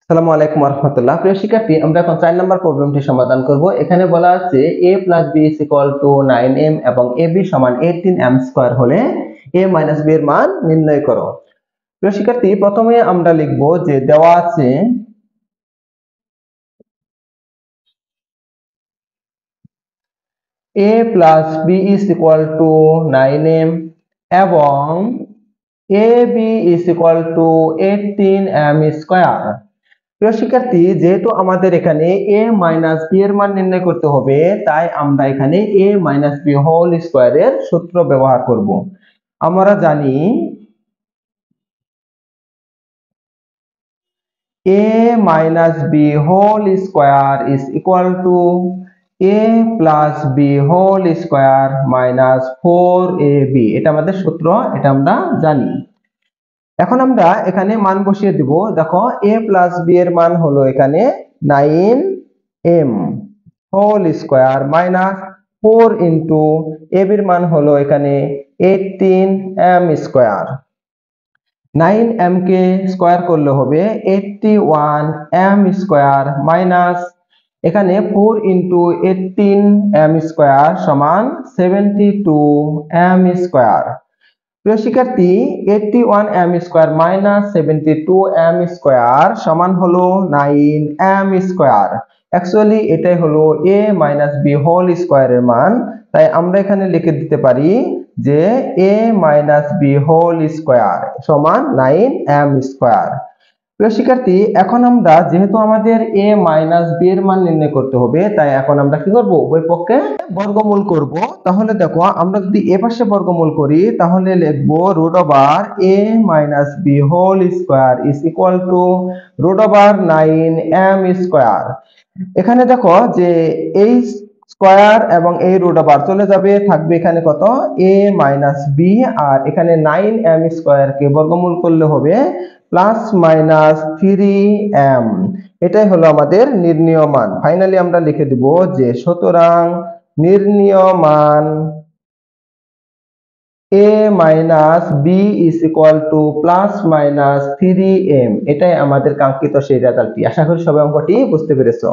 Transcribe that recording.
আসসালামু আলাইকুম ওয়া রাহমাতুল্লাহ। প্রিয় শিক্ষার্থী, আমরা এখন 4 নম্বর প্রবলেমটি সমাধান করব। এখানে বলা আছে a + b = 9m এবং ab সমান 18m স্কয়ার হলে a - b এর মান নির্ণয় করো। প্রিয় শিক্ষার্থী, প্রথমে আমরা লিখব যে দেওয়া আছে a + b = 9m এবং ab = 18m স্কয়ার। প্রিয় শিক্ষার্থী, যেহেতু আমাদের এখানে a - b এর মান নির্ণয় করতে হবে, তাই আমরা এখানে a - b হোল স্কয়ারের সূত্র ব্যবহার করব। আমরা জানি a - b whole square is equal to a + b whole square minus 4ab। এটা আমাদের সূত্র, এটা আমরা জানি। এখন আমরা এখানে মান বসিয়ে দিব। দেখো, a + b এর মান হলো এখানে 9m whole square minus 4 into ab এর মান হলো এখানে 18m স্কয়ার। 9m কে স্কয়ার করলে হবে 81m স্কয়ার মাইনাস এখানে 4 ইনটু 18m স্কয়ার সমান 72m স্কয়ার। প্রিয় শিক্ষার্থী, 81m square minus 72m square সমান হলো 9m স্কয়ার। অ্যাকচুয়ালি এটাই হলো a - b হোল স্কয়ারের মান। তাই আমরা এখানে লিখে দিতে পারি যে a - b হোল স্কয়ার সমান 9m স্কয়ার। প্রিয় শিক্ষার্থী, এখন আমরা যেহেতু আমাদের a - b এর মান নির্ণয় করতে হবে, তাই এখন আমরা কি করব, উভয় পক্ষে বর্গমূল করব। তাহলে দেখো, আমরা যদি এ পাশে বর্গমূল করি তাহলে লিখব √a - b whole square is equal to √9m square. এখানে দেখো যে এই স্কয়ার এবং এই √, চলে যাবে, থাকবে এখানে কত, a - b, আর এখানে 9m স্কয়ার কে বর্গমূল করলে হবে ±3m। এটাই হলো আমাদের নির্ণীয় মান। ফাইনালি আমরা লিখে দিব যে সুতরাং নির্ণীয় মান a - b = ±3m। এটাই আমাদের কাঙ্ক্ষিত সেই রেজাল্টটি। আশা করি সবাই অঙ্কটি বুঝতে পেরেছো।